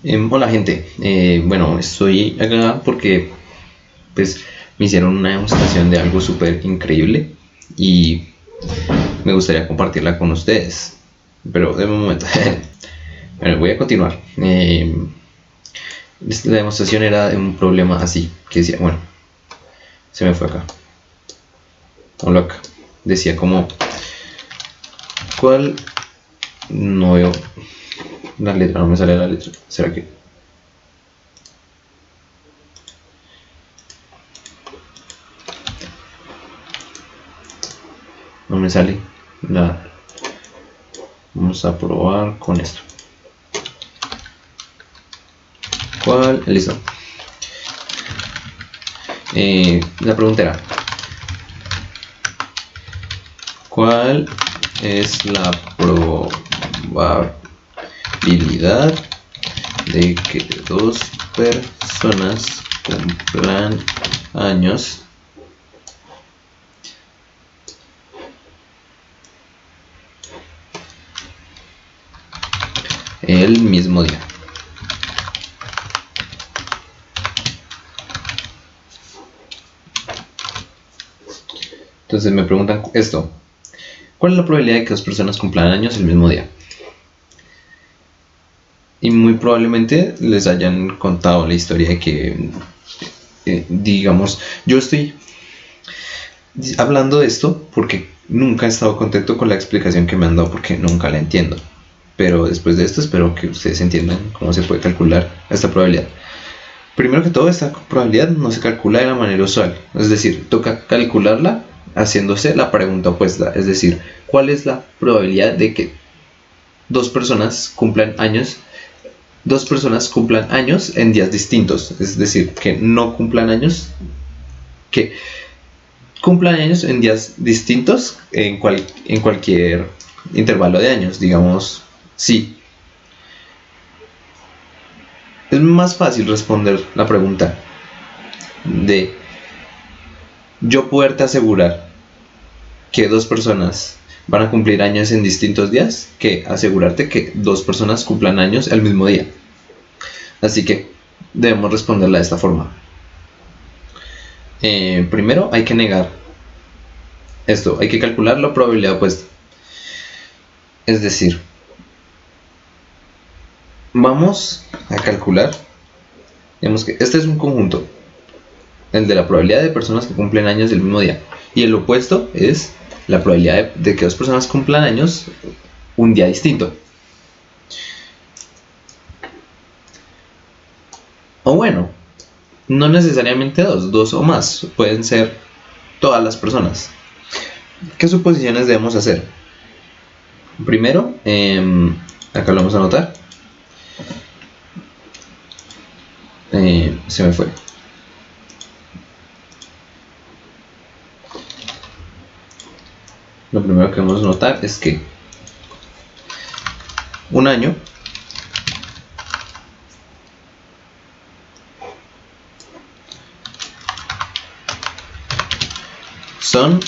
Hola gente, bueno, estoy acá porque pues me hicieron una demostración de algo súper increíble y me gustaría compartirla con ustedes, pero de momento, bueno, voy a continuar. La demostración era de un problema así, que decía, bueno, se me fue acá, hola acá, decía como, ¿cuál? No veo la letra, no me sale la letra, ¿será que? No me sale la... Vamos a probar con esto. ¿Cuál? Listo. La pregunta era, ¿cuál es la probabilidad de que dos personas cumplan años el mismo día? Entonces me preguntan esto, ¿cuál es la probabilidad de que dos personas cumplan años el mismo día? Y muy probablemente les hayan contado la historia de que, digamos, yo estoy hablando de esto porque nunca he estado contento con la explicación que me han dado porque nunca la entiendo. Pero después de esto espero que ustedes entiendan cómo se puede calcular esta probabilidad. Primero que todo, esta probabilidad no se calcula de la manera usual, es decir, toca calcularla haciéndose la pregunta opuesta, es decir, ¿cuál es la probabilidad de que dos personas cumplan años en días distintos? Es decir, que no cumplan años, que cumplan años en días distintos en cualquier intervalo de años, digamos, sí. Es más fácil responder la pregunta de yo poderte asegurar que dos personas van a cumplir años en distintos días que asegurarte que dos personas cumplan años el mismo día. Así que debemos responderla de esta forma. Primero hay que negar esto, hay que calcular la probabilidad opuesta. Es decir, vamos a calcular, digamos que este es un conjunto, el de la probabilidad de personas que cumplen años del mismo día. Y el opuesto es la probabilidad de que dos personas cumplan años un día distinto. O bueno, no necesariamente dos o más, pueden ser todas las personas. ¿Qué suposiciones debemos hacer? Primero, acá lo vamos a anotar. Se me fue. Lo primero que vamos a notar es que un año son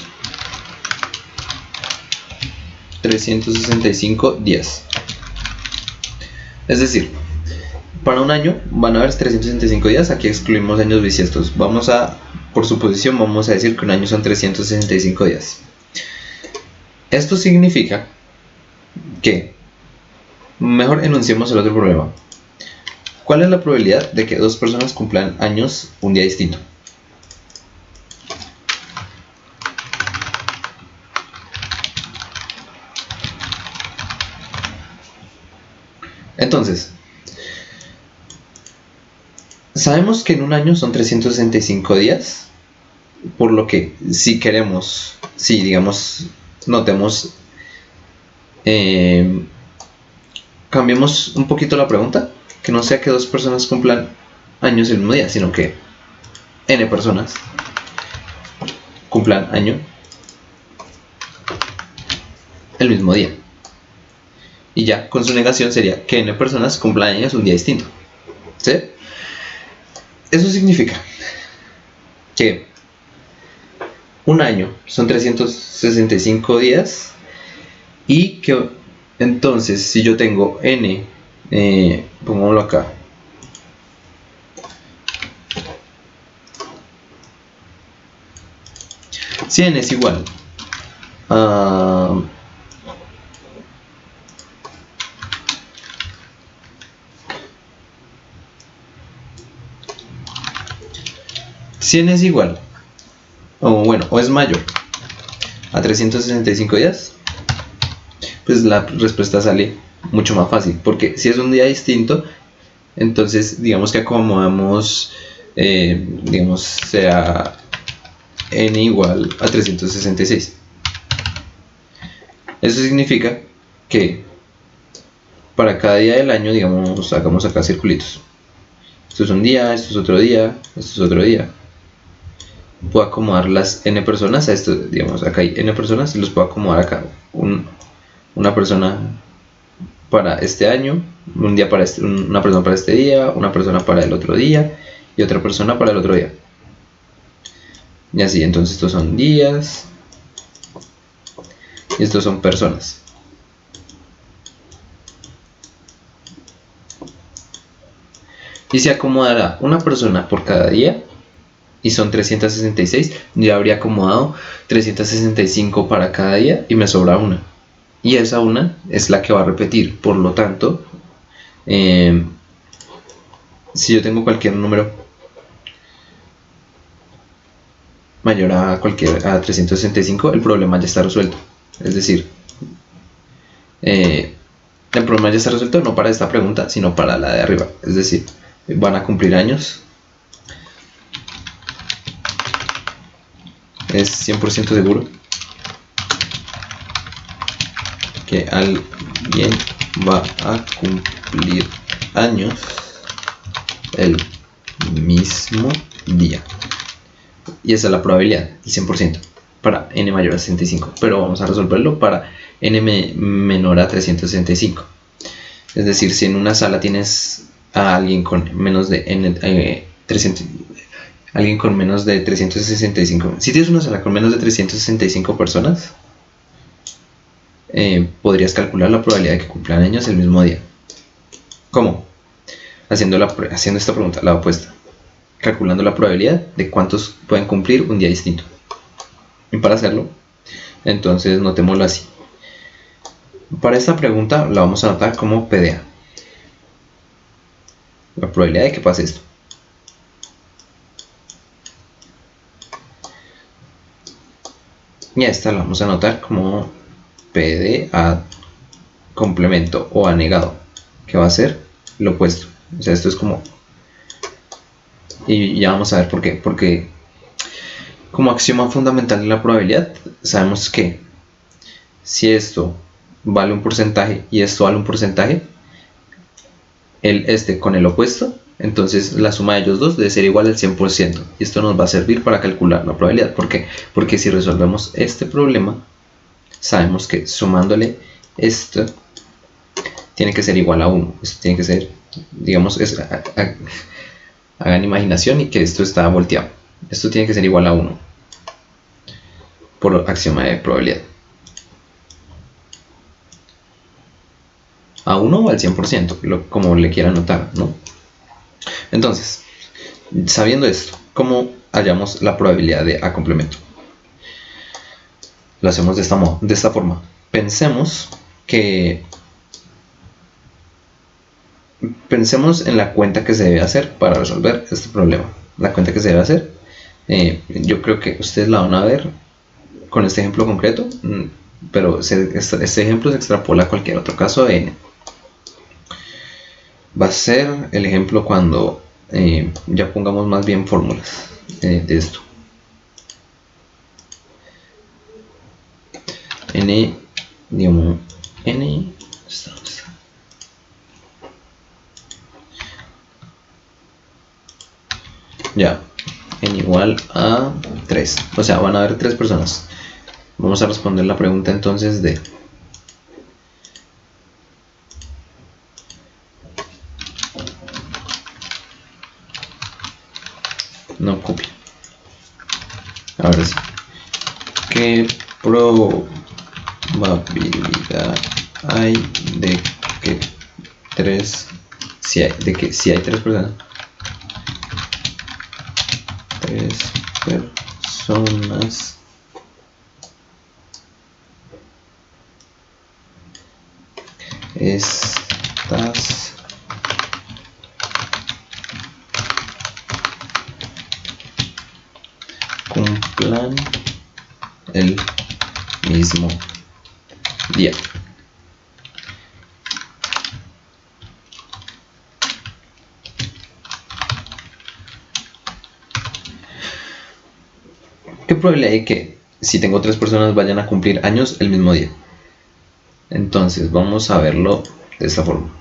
365 días. Es decir, para un año van a haber 365 días. Aquí excluimos años bisiestos. Por suposición, vamos a decir que un año son 365 días. Esto significa que, mejor enunciemos el otro problema. ¿Cuál es la probabilidad de que dos personas cumplan años un día distinto? Entonces, sabemos que en un año son 365 días, por lo que si queremos, si digamos, notemos, cambiemos un poquito la pregunta, que no sea que dos personas cumplan años el mismo día, sino que n personas cumplan año el mismo día. Y ya, con su negación sería que n personas cumplan años un día distinto. ¿Sí? Eso significa que un año son 365 días y que entonces si yo tengo n, pongámoslo acá, 100 es igual a 100 es igual, o bueno, o es mayor a 365 días, pues la respuesta sale mucho más fácil, porque si es un día distinto, entonces digamos que acomodamos, digamos, sea n igual a 366. Eso significa que para cada día del año, digamos, hagamos acá circulitos. Esto es un día, esto es otro día, esto es otro día. Puedo acomodar las n personas a esto, digamos, acá hay n personas y los puedo acomodar acá. Una persona para este año, un día para una persona para este día, una persona para el otro día y otra persona para el otro día. Y así, entonces estos son días y estos son personas. Y se acomodará una persona por cada día y son 366. Yo habría acomodado 365 para cada día y me sobra una. Y esa una es la que va a repetir. Por lo tanto, si yo tengo cualquier número mayor a 365, el problema ya está resuelto. Es decir, el problema ya está resuelto no para esta pregunta, sino para la de arriba. Es decir, van a cumplir años. Es 100% seguro que alguien va a cumplir años el mismo día. Y esa es la probabilidad, el 100%, para n mayor a 65. Pero vamos a resolverlo para n menor a 365. Es decir, si en una sala tienes a alguien con menos de n, 300, alguien con menos de 365. Si tienes una sala con menos de 365 personas, podrías calcular la probabilidad de que cumplan años el mismo día. ¿Cómo? Haciendo esta pregunta, la opuesta. Calculando la probabilidad de cuántos pueden cumplir un día distinto. Y para hacerlo, entonces notémoslo así. Para esta pregunta la vamos a anotar como PDA. La probabilidad de que pase esto. Y a esta la vamos a anotar como PDA complemento o anegado, que va a ser lo opuesto. O sea, esto es como... Y ya vamos a ver por qué. Porque como axioma fundamental de la probabilidad, sabemos que si esto vale un porcentaje y esto vale un porcentaje, este con el opuesto, entonces la suma de ellos dos debe ser igual al 100%. Y esto nos va a servir para calcular la probabilidad. ¿Por qué? Porque si resolvemos este problema, sabemos que sumándole esto tiene que ser igual a 1. Esto tiene que ser, digamos, hagan imaginación y que esto está volteado. Esto tiene que ser igual a 1 por axioma de probabilidad. A 1 o al 100%, como le quieran anotar, ¿no? Entonces, sabiendo esto, ¿cómo hallamos la probabilidad de A complemento? Lo hacemos de esta forma. Pensemos en la cuenta que se debe hacer para resolver este problema. La cuenta que se debe hacer, yo creo que ustedes la van a ver con este ejemplo concreto, pero este ejemplo se extrapola a cualquier otro caso de n. Va a ser el ejemplo cuando ya pongamos más bien fórmulas de esto. N, digamos, n, ya, n igual a 3, o sea, van a haber 3 personas. Vamos a responder la pregunta entonces de no copia. Ahora sí, ¿qué probabilidad hay de que si hay 3 personas? 3 personas estas cumplan el mismo día. ¿Qué probabilidad hay que si tengo 3 personas vayan a cumplir años el mismo día? Entonces vamos a verlo de esta forma.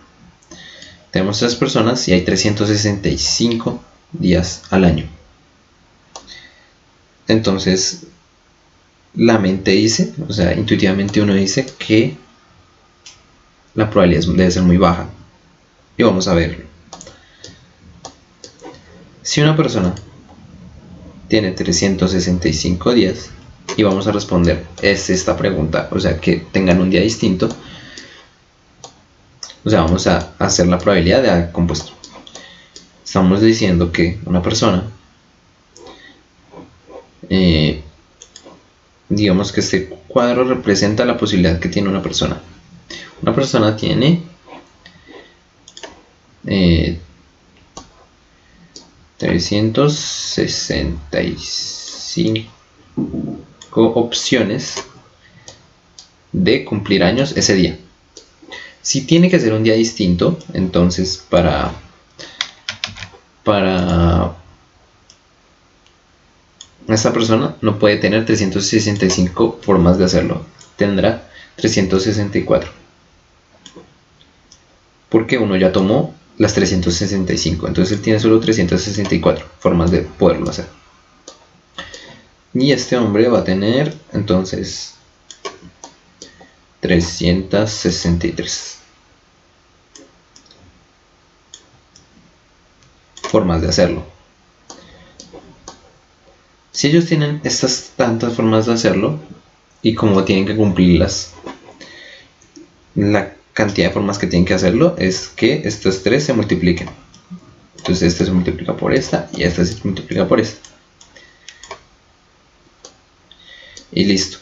Tenemos 3 personas y hay 365 días al año. Entonces la mente dice, o sea, intuitivamente uno dice que la probabilidad debe ser muy baja. Y vamos a verlo. Si una persona tiene 365 días y vamos a responder esta pregunta, o sea, que tengan un día distinto, o sea, vamos a hacer la probabilidad de compuesto. Estamos diciendo que una persona, digamos que este cuadro representa la posibilidad que tiene una persona. Una persona tiene 365 opciones de cumplir años ese día. Si tiene que ser un día distinto, entonces para esta persona no puede tener 365 formas de hacerlo, tendrá 364, porque uno ya tomó las 365, entonces él tiene solo 364 formas de poderlo hacer. Y este hombre va a tener entonces 363 formas de hacerlo. Si ellos tienen estas tantas formas de hacerlo y como tienen que cumplirlas, la cantidad de formas que tienen que hacerlo es que estas 3 se multipliquen. Entonces esta se multiplica por esta y esta se multiplica por esta. Y listo.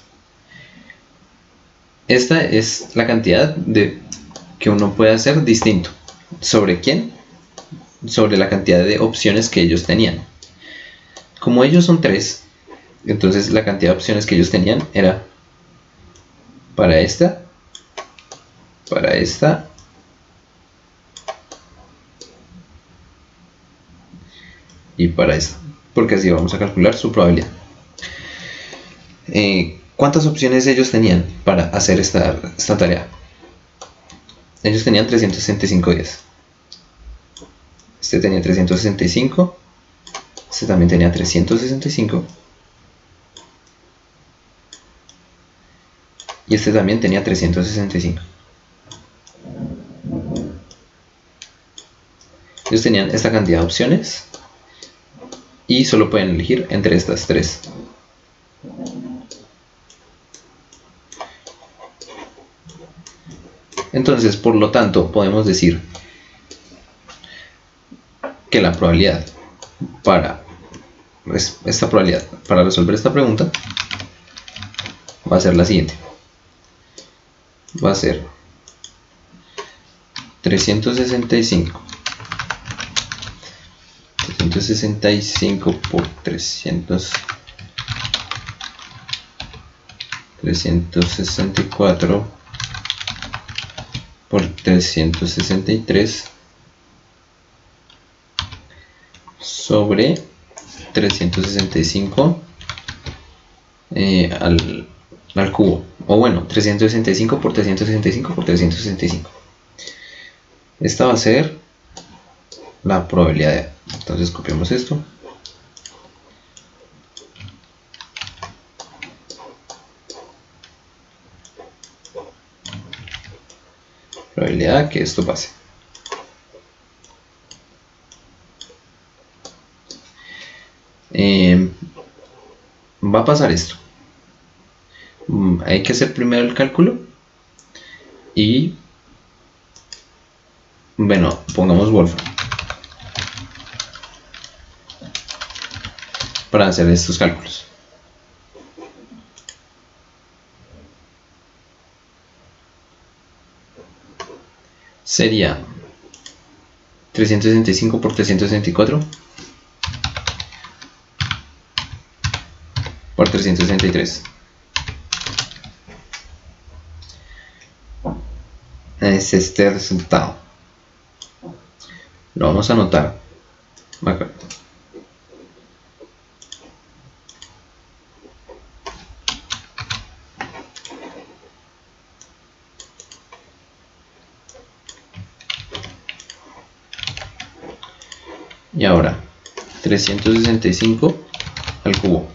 Esta es la cantidad que uno puede hacer distinto. ¿Sobre quién? Sobre la cantidad de opciones que ellos tenían. Como ellos son 3, entonces la cantidad de opciones que ellos tenían era para esta y para esta, porque así vamos a calcular su probabilidad. ¿Cuántas opciones ellos tenían para hacer esta tarea? Ellos tenían 365 días. Este tenía 365, este también tenía 365 y este también tenía 365. Ellos tenían esta cantidad de opciones y solo pueden elegir entre estas 3. Entonces, por lo tanto, podemos decir que la probabilidad para resolver esta pregunta va a ser la siguiente. Va a ser 365 por 364 por 363 sobre 365 al cubo, o bueno, 365 por 365 por 365. Esta va a ser la probabilidad. Entonces copiamos esto. Probabilidad que esto pase. Va a pasar esto. Hay que hacer primero el cálculo y bueno, pongamos Wolfram para hacer estos cálculos. sería 365 por 364 por 363. Es este resultado. Lo vamos a anotar acá. Y ahora 365 al cubo.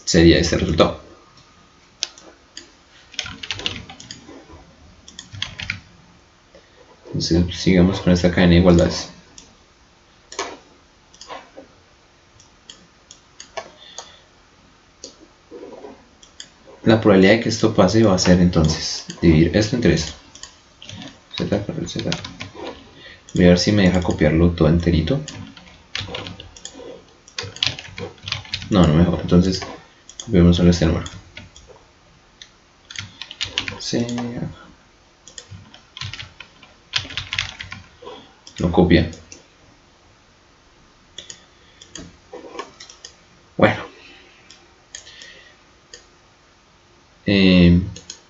Sería este resultado. Entonces sigamos con esta cadena de igualdades. La probabilidad de que esto pase va a ser entonces dividir esto entre esto. Z por el Z. Voy a ver si me deja copiarlo todo enterito. No, no me dejó. Entonces copiamos solo este número. Sí. Lo copia. Bueno.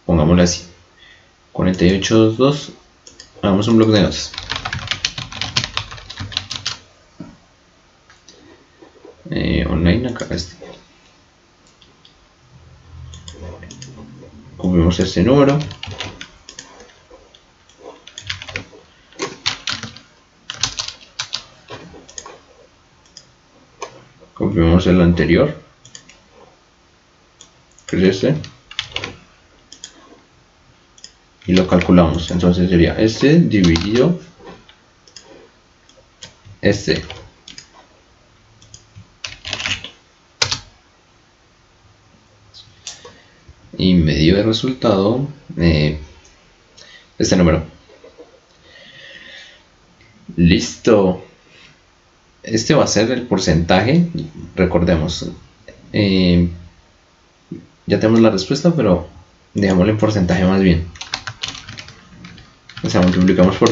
Pongámoslo así. 48.2. Hagamos un bloque de notas. Online acá este. Copiamos este número. Copiamos el anterior, que es este, y lo calculamos. Entonces sería este dividido este. Y me dio el resultado este número. Listo. Este va a ser el porcentaje. Recordemos. Ya tenemos la respuesta, pero dejémoslo en porcentaje más bien. O sea, multiplicamos por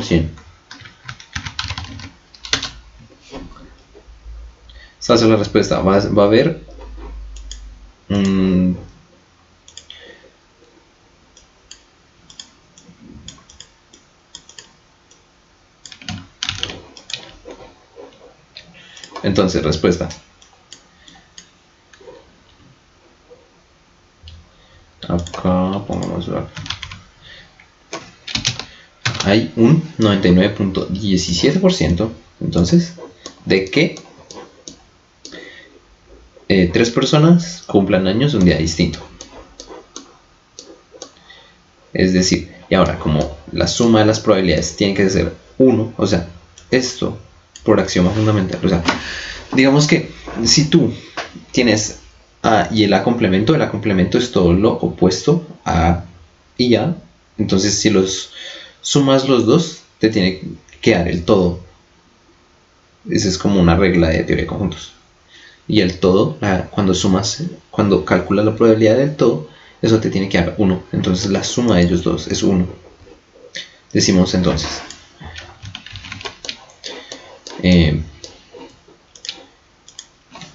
100. Esta es la respuesta. Va a haber entonces, respuesta. Acá pongamos hay un 99.17%, entonces, de que 3 personas cumplan años un día distinto. Es decir, y ahora como la suma de las probabilidades tiene que ser 1, o sea, esto por axioma fundamental, o sea, digamos que si tú tienes A y el A complemento es todo lo opuesto a A y A, entonces si los sumas los dos, te tiene que dar el todo. Esa es como una regla de teoría de conjuntos. Y el todo, cuando calculas la probabilidad del todo, eso te tiene que dar 1. Entonces la suma de ellos dos es 1. Decimos entonces.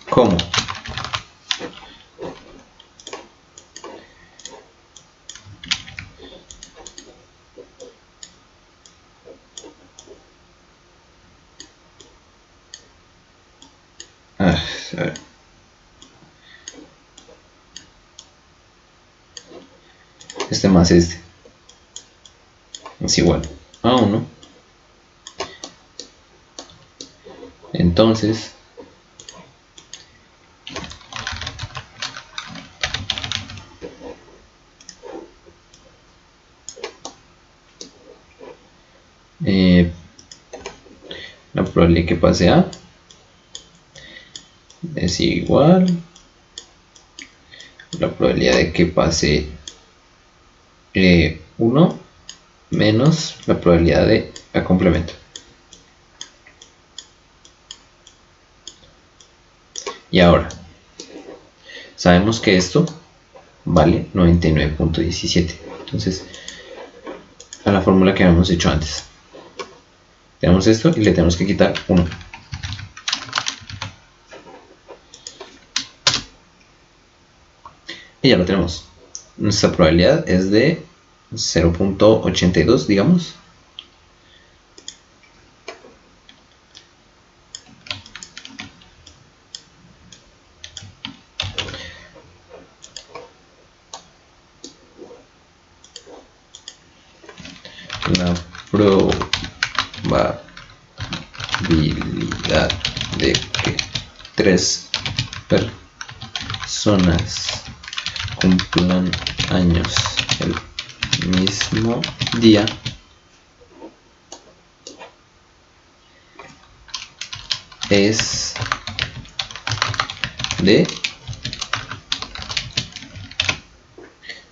¿Cómo? A ver. Este más este es igual a 1. Entonces la probabilidad que pase A es igual la probabilidad de que pase 1 menos la probabilidad de A complemento. Y ahora, sabemos que esto vale 99.17. Entonces, a la fórmula que habíamos hecho antes. Tenemos esto y le tenemos que quitar 1. Y ya lo tenemos. Nuestra probabilidad es de 0.82, digamos. La probabilidad de que 3 personas cumplan años el mismo día es de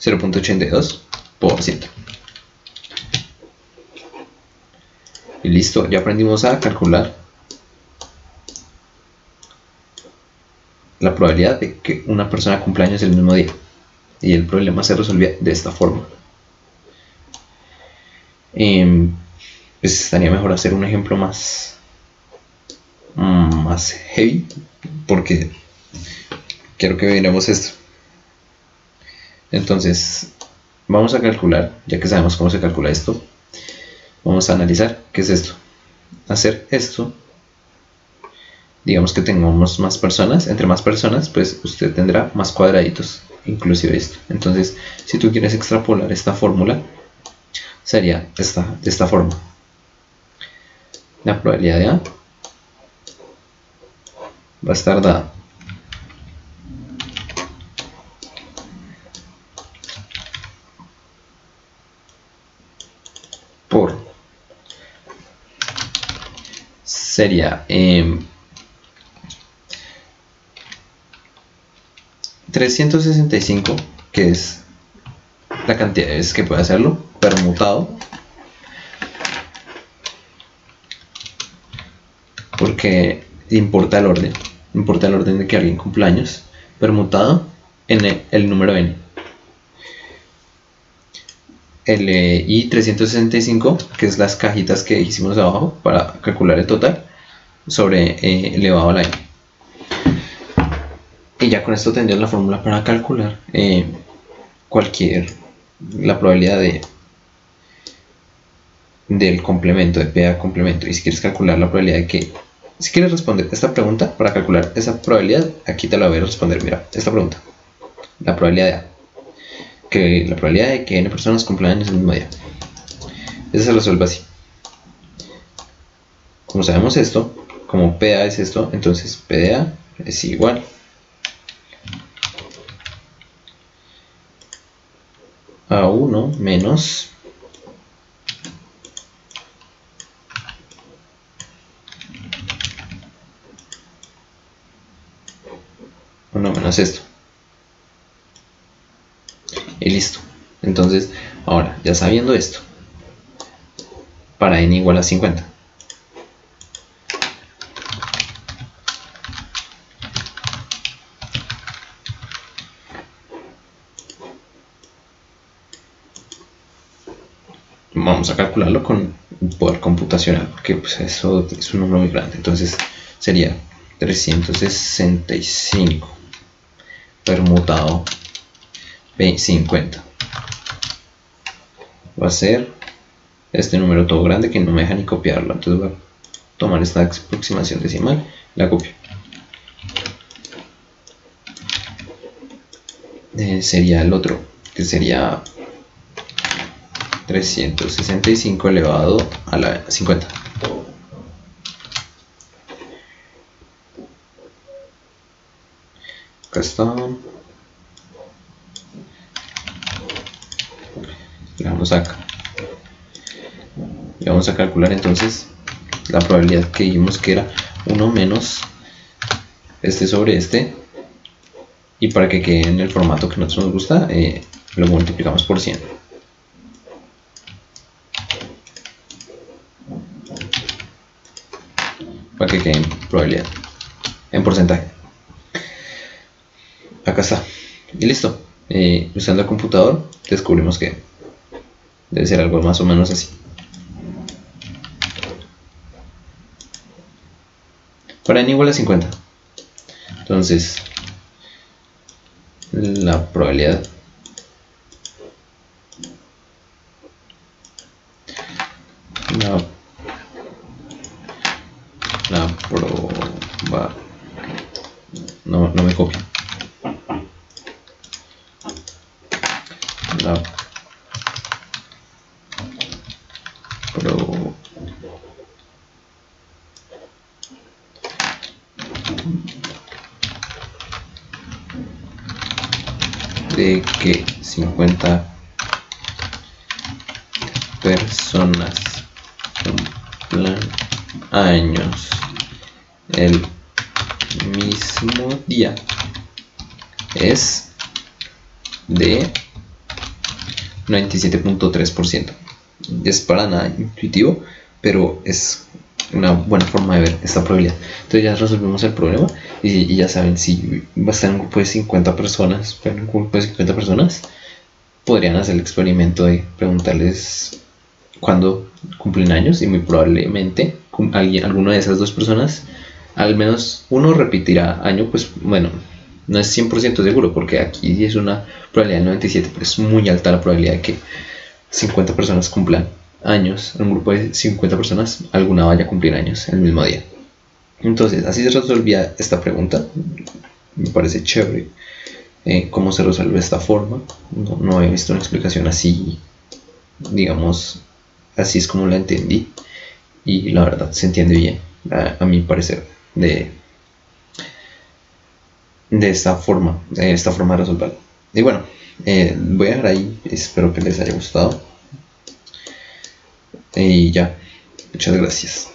0.82%. Y listo, ya aprendimos a calcular la probabilidad de que una persona cumpla años el mismo día. Y el problema se resolvía de esta forma. Pues estaría mejor hacer un ejemplo más heavy, porque quiero que veamos esto. Entonces, vamos a calcular, ya que sabemos cómo se calcula esto, vamos a analizar qué es esto. Hacer esto, digamos que tengamos más personas, entre más personas, pues usted tendrá más cuadraditos, inclusive esto. Entonces, si tú quieres extrapolar esta fórmula, sería de esta forma. La probabilidad de A va a estar dada por, sería 365, que es la cantidad de veces que puede hacerlo, permutado, porque importa el orden de que alguien cumpla años, permutado en el número n. Y 365, que es las cajitas que hicimos abajo para calcular el total, sobre elevado a la n. Y ya con esto tendrías la fórmula para calcular la probabilidad del complemento, de P a complemento. Y si quieres calcular la probabilidad de que, si quieres responder esta pregunta, para calcular esa probabilidad, aquí te la voy a responder. Mira, esta pregunta, la probabilidad de A, que la probabilidad de que n personas cumplan años el mismo día. Eso se resuelve así. Como sabemos esto, como PA es esto, entonces P de A es igual a 1 menos 1 menos esto. Y listo. Entonces, ahora, ya sabiendo esto, para n igual a 50. Vamos a calcularlo con poder computacional, porque pues eso es un número muy grande. Entonces sería 365 permutado 50. Va a ser este número todo grande que no me deja ni copiarlo. Entonces voy a tomar esta aproximación decimal, la copio. Sería el otro, que sería 365 elevado a la 50. Acá está. Le damos acá. Y vamos a calcular entonces la probabilidad que dijimos que era 1 menos este sobre este. Y para que quede en el formato que a nosotros nos gusta, lo multiplicamos por 100. Para que quede en probabilidad, en porcentaje. acá está. Y listo. Usando el computador descubrimos que debe ser algo más o menos así. Para n igual a 50. Entonces, la probabilidad la proba no me copia. La pro de que 50 personas cumplan años el mismo día es de 97.3%. Es para nada intuitivo, pero es una buena forma de ver esta probabilidad. Entonces ya resolvimos el problema y ya saben, si va a estar en un grupo de 50 personas, podrían hacer el experimento de preguntarles cuándo cumplen años y muy probablemente alguna de esas dos personas, al menos uno repetirá año. Pues bueno, no es 100% seguro porque aquí es una probabilidad del 97, pero es muy alta la probabilidad de que 50 personas cumplan años. En un grupo de 50 personas, alguna vaya a cumplir años el mismo día. Entonces, así se resolvía esta pregunta. Me parece chévere cómo se resuelve de esta forma. No he visto una explicación así, digamos, así es como la entendí. Y la verdad se entiende bien, a mi parecer, de esta forma de resolverlo. Y bueno, voy a dejar ahí, espero que les haya gustado. Y ya, muchas gracias.